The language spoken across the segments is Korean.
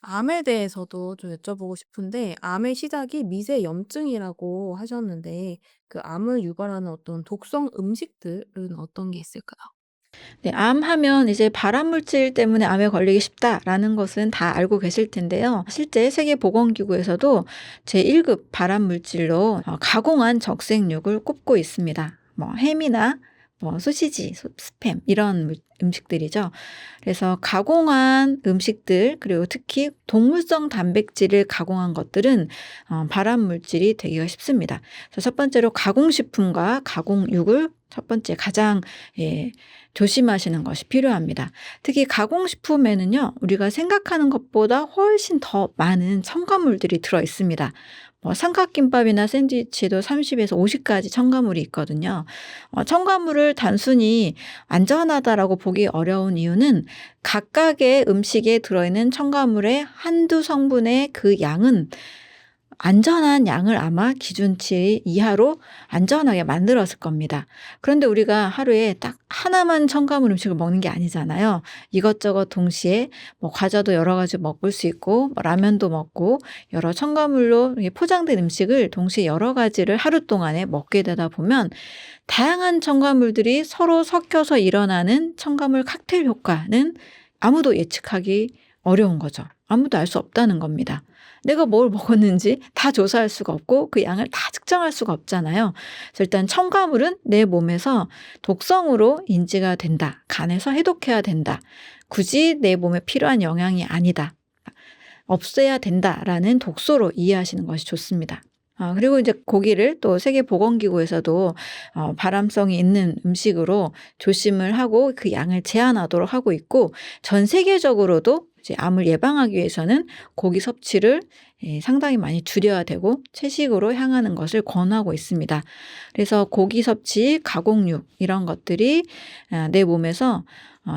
암에 대해서도 좀 여쭤보고 싶은데, 암의 시작이 미세염증이라고 하셨는데 암을 유발하는 어떤 독성 음식들은 어떤 게 있을까요? 네, 암하면 이제 발암 물질 때문에 암에 걸리기 쉽다라는 것은 다 알고 계실 텐데요. 실제 세계보건기구에서도 제1급 발암 물질로 가공한 적색육을 꼽고 있습니다. 뭐 햄이나 뭐 소시지, 스팸 이런 음식들이죠. 그래서 가공한 음식들 그리고 특히 동물성 단백질을 가공한 것들은 발암 물질이 되기가 쉽습니다. 그래서 첫 번째로 가공식품과 가공육을 첫 번째 가장 조심하시는 것이 필요합니다. 특히 가공식품에는요, 우리가 생각하는 것보다 훨씬 더 많은 첨가물들이 들어 있습니다. 뭐 삼각김밥이나 샌드위치에도 30에서 50가지 첨가물이 있거든요. 첨가물을 단순히 안전하다라고 보기 어려운 이유는 각각의 음식에 들어있는 첨가물의 한두 성분의 그 양은 안전한 양을 아마 기준치 이하로 안전하게 만들었을 겁니다. 그런데 우리가 하루에 딱 하나만 첨가물 음식을 먹는 게 아니잖아요. 이것저것 동시에 뭐 과자도 여러 가지 먹을 수 있고 뭐 라면도 먹고 여러 첨가물로 포장된 음식을 동시에 여러 가지를 하루 동안에 먹게 되다 보면 다양한 첨가물들이 서로 섞여서 일어나는 첨가물 칵테일 효과는 아무도 예측하기 어려운 거죠. 아무도 알 수 없다는 겁니다. 내가 뭘 먹었는지 다 조사할 수가 없고 그 양을 다 측정할 수가 없잖아요. 그래서 일단 첨가물은 내 몸에서 독성으로 인지가 된다. 간에서 해독해야 된다. 굳이 내 몸에 필요한 영양이 아니다. 없애야 된다라는 독소로 이해하시는 것이 좋습니다. 그리고 이제 고기를 또 세계보건기구에서도 발암성이 있는 음식으로 조심을 하고 그 양을 제한하도록 하고 있고 전 세계적으로도 이제 암을 예방하기 위해서는 고기 섭취를 상당히 많이 줄여야 되고 채식으로 향하는 것을 권하고 있습니다. 그래서 고기 섭취, 가공육 이런 것들이 내 몸에서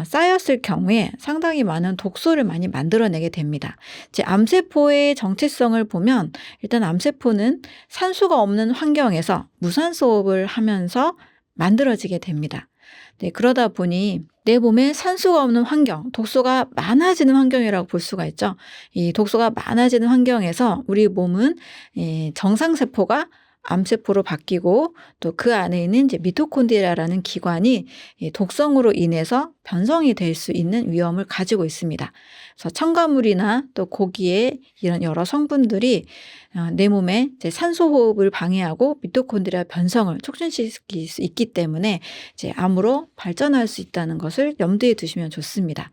쌓였을 경우에 상당히 많은 독소를 많이 만들어내게 됩니다. 이제 암세포의 정체성을 보면 일단 암세포는 산소가 없는 환경에서 무산소호흡을 하면서 만들어지게 됩니다. 네, 그러다 보니 내 몸에 산소가 없는 환경, 독소가 많아지는 환경이라고 볼 수가 있죠. 이 독소가 많아지는 환경에서 우리 몸은 정상세포가 암세포로 바뀌고 또 그 안에 있는 이제 미토콘드리아라는 기관이 독성으로 인해서 변성이 될 수 있는 위험을 가지고 있습니다. 그래서 첨가물이나 또 고기에 이런 여러 성분들이 내 몸에 이제 산소 호흡을 방해하고 미토콘드리아 변성을 촉진시킬 수 있기 때문에 이제 암으로 발전할 수 있다는 것을 염두에 두시면 좋습니다.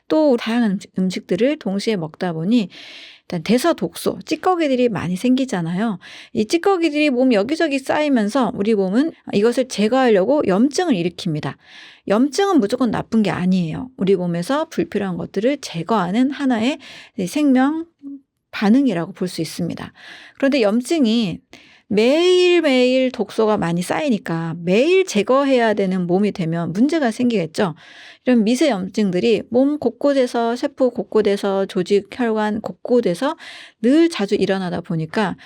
또 다양한 음식들을 동시에 먹다 보니 일단 대사독소, 찌꺼기들이 많이 생기잖아요. 이 찌꺼기들이 몸 여기저기 쌓이면서 우리 몸은 이것을 제거하려고 염증을 일으킵니다. 염증은 무조건 나쁜 게 아니에요. 우리 몸에서 불필요한 것들을 제거하는 하나의 생명 반응이라고 볼 수 있습니다. 그런데 염증이 매일매일 독소가 많이 쌓이니까 매일 제거해야 되는 몸이 되면 문제가 생기겠죠. 이런 미세염증들이 몸 곳곳에서 세포 곳곳에서 조직 혈관 곳곳에서 늘 자주 일어나다 보니까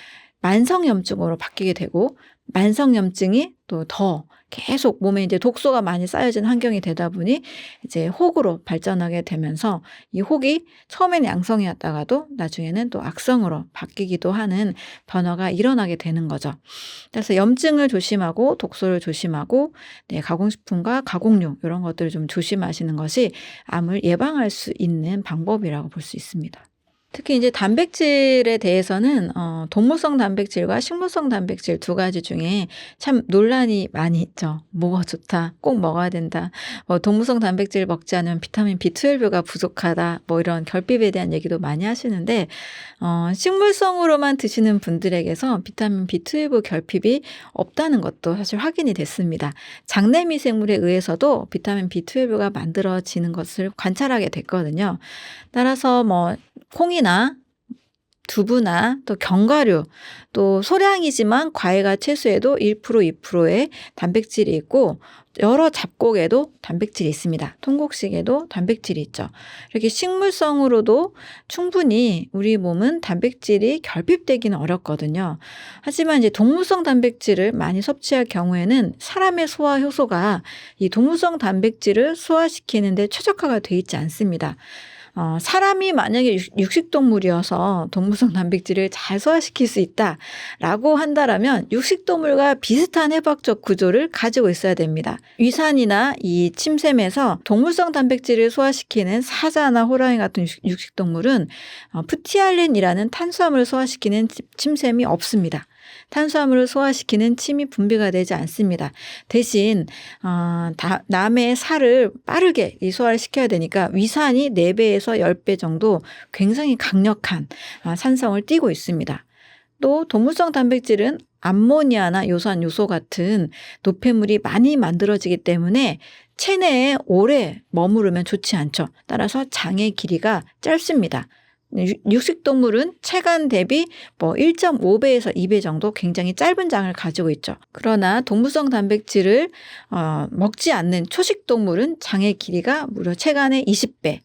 만성염증으로 바뀌게 되고 만성염증이 또 더 계속 몸에 이제 독소가 많이 쌓여진 환경이 되다 보니 이제 혹으로 발전하게 되면서 이 혹이 처음에는 양성이었다가도 나중에는 또 악성으로 바뀌기도 하는 변화가 일어나게 되는 거죠. 그래서 염증을 조심하고 독소를 조심하고 가공식품과 가공육 이런 것들을 좀 조심하시는 것이 암을 예방할 수 있는 방법이라고 볼 수 있습니다. 특히 이제 단백질에 대해서는 동물성 단백질과 식물성 단백질 두 가지 중에 참 논란이 많이 있죠. 뭐가 좋다, 꼭 먹어야 된다. 동물성 단백질 먹지 않으면 비타민 B12가 부족하다. 뭐 이런 결핍에 대한 얘기도 많이 하시는데 식물성으로만 드시는 분들에게서 비타민 B12 결핍이 없다는 것도 사실 확인이 됐습니다. 장내 미생물에 의해서도 비타민 B12가 만들어지는 것을 관찰하게 됐거든요. 따라서 뭐 콩이나 두부나 또 견과류 또 소량이지만 과일과 채소에도 1% 2%의 단백질이 있고 여러 잡곡에도 단백질이 있습니다. 통곡식에도 단백질이 있죠. 이렇게 식물성으로도 충분히 우리 몸은 단백질이 결핍되기는 어렵거든요. 하지만 이제 동물성 단백질을 많이 섭취할 경우에는 사람의 소화 효소가 이 동물성 단백질을 소화시키는데 최적화가 돼 있지 않습니다. 사람이 만약에 육식 동물이어서 동물성 단백질을 잘 소화시킬 수 있다라고 한다라면 육식 동물과 비슷한 해부학적 구조를 가지고 있어야 됩니다. 위산이나 이 침샘에서 동물성 단백질을 소화시키는 사자나 호랑이 같은 육식 동물은 프티알린이라는 탄수화물을 소화시키는 침샘이 없습니다. 탄수화물을 소화시키는 침이 분비가 되지 않습니다. 대신 남의 살을 빠르게 소화를 시켜야 되니까 위산이 4배에서 10배 정도 굉장히 강력한 산성을 띠고 있습니다. 또 동물성 단백질은 암모니아나 요산 요소 같은 노폐물이 많이 만들어지기 때문에 체내에 오래 머무르면 좋지 않죠. 따라서 장의 길이가 짧습니다. 육식동물은 체간 대비 1.5배에서 2배 정도 굉장히 짧은 장을 가지고 있죠. 그러나 동물성 단백질을 먹지 않는 초식동물은 장의 길이가 무려 체간의 20배.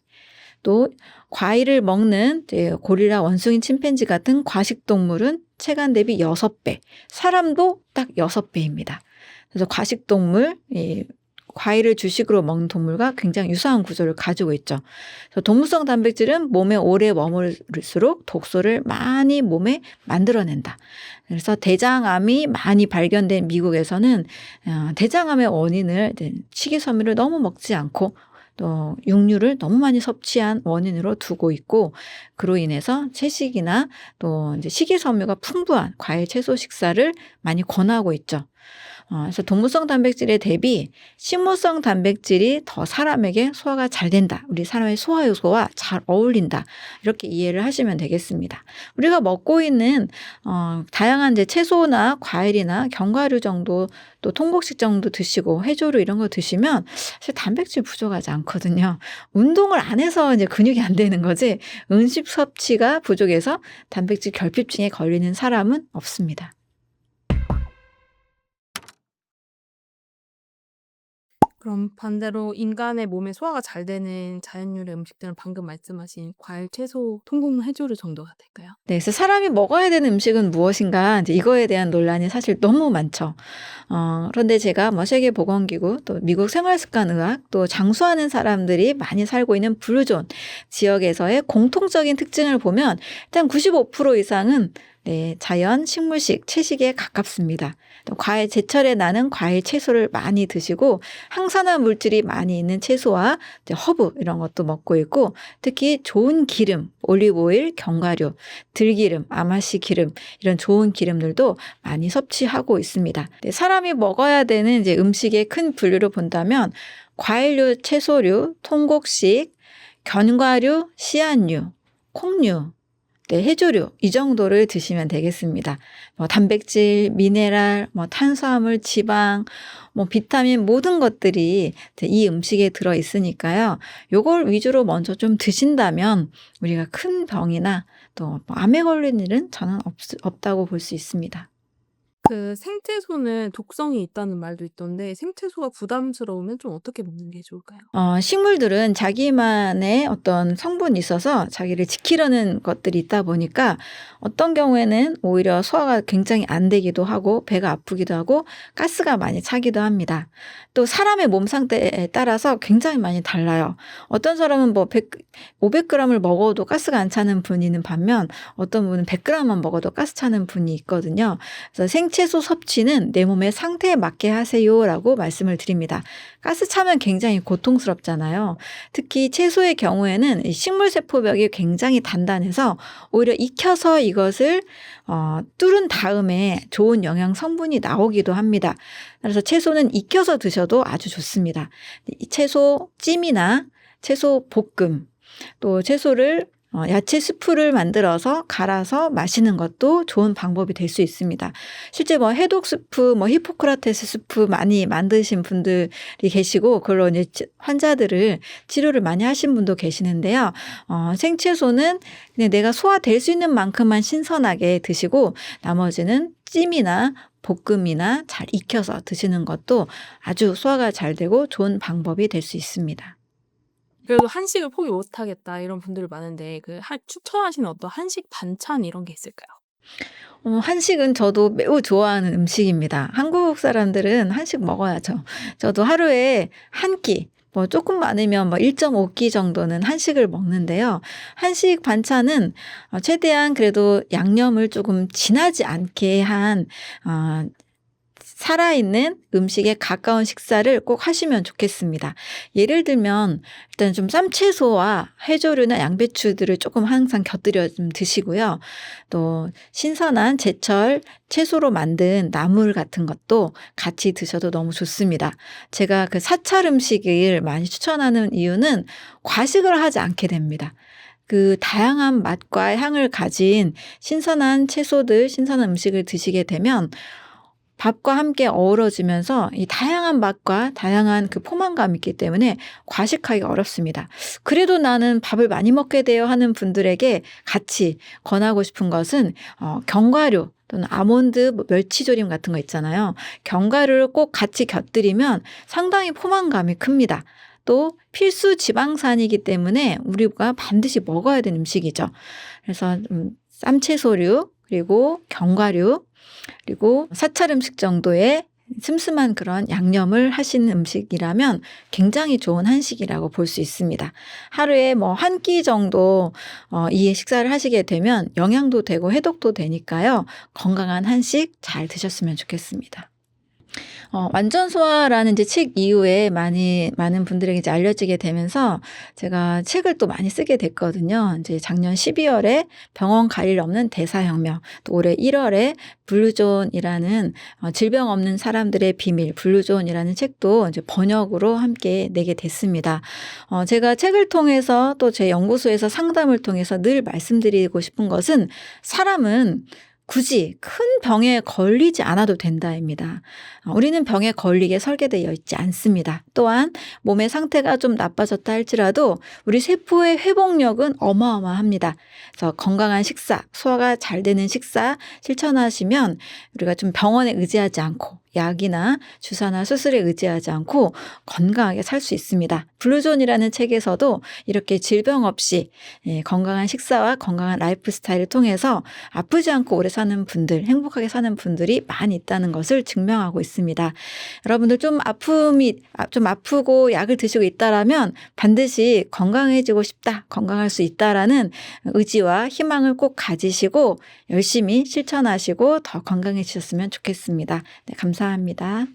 또 과일을 먹는 고릴라, 원숭이, 침팬지 같은 과식동물은 체간 대비 6배. 사람도 딱 6배입니다. 그래서 과식동물, 과일을 주식으로 먹는 동물과 굉장히 유사한 구조를 가지고 있죠. 그래서 동물성 단백질은 몸에 오래 머물수록 독소를 많이 몸에 만들어낸다. 그래서 대장암이 많이 발견된 미국에서는 대장암의 원인을 식이섬유를 너무 먹지 않고 또 육류를 너무 많이 섭취한 원인으로 두고 있고, 그로 인해서 채식이나 또 이제 식이섬유가 풍부한 과일, 채소 식사를 많이 권하고 있죠. 그래서 동물성 단백질에 대비 식물성 단백질이 더 사람에게 소화가 잘 된다. 우리 사람의 소화 요소와 잘 어울린다. 이렇게 이해를 하시면 되겠습니다. 우리가 먹고 있는 다양한 이제 채소나 과일이나 견과류 정도, 또 통곡식 정도 드시고 해조류 이런 거 드시면 사실 단백질 부족하지 않거든요. 운동을 안 해서 이제 근육이 안 되는 거지, 음식 섭취가 부족해서 단백질 결핍증에 걸리는 사람은 없습니다. 그럼 반대로 인간의 몸에 소화가 잘 되는 자연유래 음식들은 방금 말씀하신 과일, 채소, 통곡물, 해조류 정도가 될까요? 네, 그래서 사람이 먹어야 되는 음식은 무엇인가, 이제 이거에 대한 논란이 사실 너무 많죠. 그런데 제가 세계보건기구, 또 미국 생활습관의학, 또 장수하는 사람들이 많이 살고 있는 블루존 지역에서의 공통적인 특징을 보면 일단 95% 이상은 자연, 식물식, 채식에 가깝습니다. 또 과일, 제철에 나는 과일, 채소를 많이 드시고 항산화 물질이 많이 있는 채소와 허브 이런 것도 먹고 있고, 특히 좋은 기름, 올리브오일, 견과류, 들기름, 아마씨 기름 이런 좋은 기름들도 많이 섭취하고 있습니다. 사람이 먹어야 되는 이제 음식의 큰 분류를 본다면 과일류, 채소류, 통곡식, 견과류, 씨앗류, 콩류, 해조류 이 정도를 드시면 되겠습니다. 단백질, 미네랄, 탄수화물, 지방, 비타민 모든 것들이 이 음식에 들어 있으니까요. 요걸 위주로 먼저 좀 드신다면 우리가 큰 병이나 또 암에 걸릴 일은 저는 없다고 볼 수 있습니다. 그 생채소는 독성이 있다는 말도 있던데 생채소가 부담스러우면 좀 어떻게 먹는 게 좋을까요? 식물들은 자기만의 어떤 성분이 있어서 자기를 지키려는 것들이 있다 보니까 어떤 경우에는 오히려 소화가 굉장히 안 되기도 하고 배가 아프기도 하고 가스가 많이 차기도 합니다. 또 사람의 몸 상태에 따라서 굉장히 많이 달라요. 어떤 사람은 500g을 먹어도 가스가 안 차는 분이 있는 반면 어떤 분은 100g만 먹어도 가스 차는 분이 있거든요. 그래서 생채소 섭취는 내 몸의 상태에 맞게 하세요라고 말씀을 드립니다. 가스 차면 굉장히 고통스럽잖아요. 특히 채소의 경우에는 식물세포벽이 굉장히 단단해서 오히려 익혀서 이것을 뚫은 다음에 좋은 영양 성분이 나오기도 합니다. 그래서 채소는 익혀서 드셔도 아주 좋습니다. 채소 찜이나 채소 볶음, 또 채소를 야채 스프를 만들어서 갈아서 마시는 것도 좋은 방법이 될 수 있습니다. 실제 해독 스프, 히포크라테스 스프 많이 만드신 분들이 계시고, 그걸로 이제 환자들을 치료를 많이 하신 분도 계시는데요. 생채소는 그냥 내가 소화될 수 있는 만큼만 신선하게 드시고, 나머지는 찜이나 볶음이나 잘 익혀서 드시는 것도 아주 소화가 잘 되고 좋은 방법이 될 수 있습니다. 그래도 한식을 포기 못 하겠다 이런 분들이 많은데 추천하시는 어떤 한식 반찬 이런 게 있을까요? 한식은 저도 매우 좋아하는 음식입니다. 한국 사람들은 한식 먹어야죠. 저도 하루에 한 끼, 뭐 조금 많으면 뭐 1.5 끼 정도는 한식을 먹는데요. 한식 반찬은 최대한 그래도 양념을 조금 진하지 않게 한 살아있는 음식에 가까운 식사를 꼭 하시면 좋겠습니다. 예를 들면 일단 좀 쌈채소와 해조류나 양배추들을 조금 항상 곁들여 좀 드시고요. 또 신선한 제철 채소로 만든 나물 같은 것도 같이 드셔도 너무 좋습니다. 제가 그 사찰 음식을 많이 추천하는 이유는 과식을 하지 않게 됩니다. 그 다양한 맛과 향을 가진 신선한 채소들, 신선한 음식을 드시게 되면 밥과 함께 어우러지면서 이 다양한 맛과 다양한 그 포만감이 있기 때문에 과식하기가 어렵습니다. 그래도 나는 밥을 많이 먹게 돼요 하는 분들에게 같이 권하고 싶은 것은 견과류 또는 아몬드, 멸치조림 같은 거 있잖아요. 견과류를 꼭 같이 곁들이면 상당히 포만감이 큽니다. 또 필수 지방산이기 때문에 우리가 반드시 먹어야 되는 음식이죠. 그래서 쌈채소류, 그리고 견과류, 그리고 사찰 음식 정도의 슴슴한 그런 양념을 하시는 음식이라면 굉장히 좋은 한식이라고 볼 수 있습니다. 하루에 뭐 한 끼 정도 이 식사를 하시게 되면 영양도 되고 해독도 되니까요. 건강한 한식 잘 드셨으면 좋겠습니다. 완전 소화라는 이제 책 이후에 많은 분들에게 이제 알려지게 되면서 제가 책을 또 많이 쓰게 됐거든요. 이제 작년 12월에 병원 갈 일 없는 대사혁명, 또 올해 1월에 블루존이라는 질병 없는 사람들의 비밀, 블루존이라는 책도 이제 번역으로 함께 내게 됐습니다. 제가 책을 통해서 또 제 연구소에서 상담을 통해서 늘 말씀드리고 싶은 것은 사람은 굳이 큰 병에 걸리지 않아도 된다입니다. 우리는 병에 걸리게 설계되어 있지 않습니다. 또한 몸의 상태가 좀 나빠졌다 할지라도 우리 세포의 회복력은 어마어마합니다. 그래서 건강한 식사, 소화가 잘 되는 식사 실천하시면 우리가 좀 병원에 의지하지 않고 약이나 주사나 수술에 의지하지 않고 건강하게 살 수 있습니다. 블루존이라는 책에서도 이렇게 질병 없이 건강한 식사와 건강한 라이프 스타일을 통해서 아프지 않고 오래 사는 분들, 행복하게 사는 분들이 많이 있다는 것을 증명하고 있습니다. 여러분들 좀 아프고 약을 드시고 있다라면 반드시 건강해지고 싶다, 건강할 수 있다라는 의지와 희망을 꼭 가지시고 열심히 실천하시고 더 건강해지셨으면 좋겠습니다. 네, 감사합니다.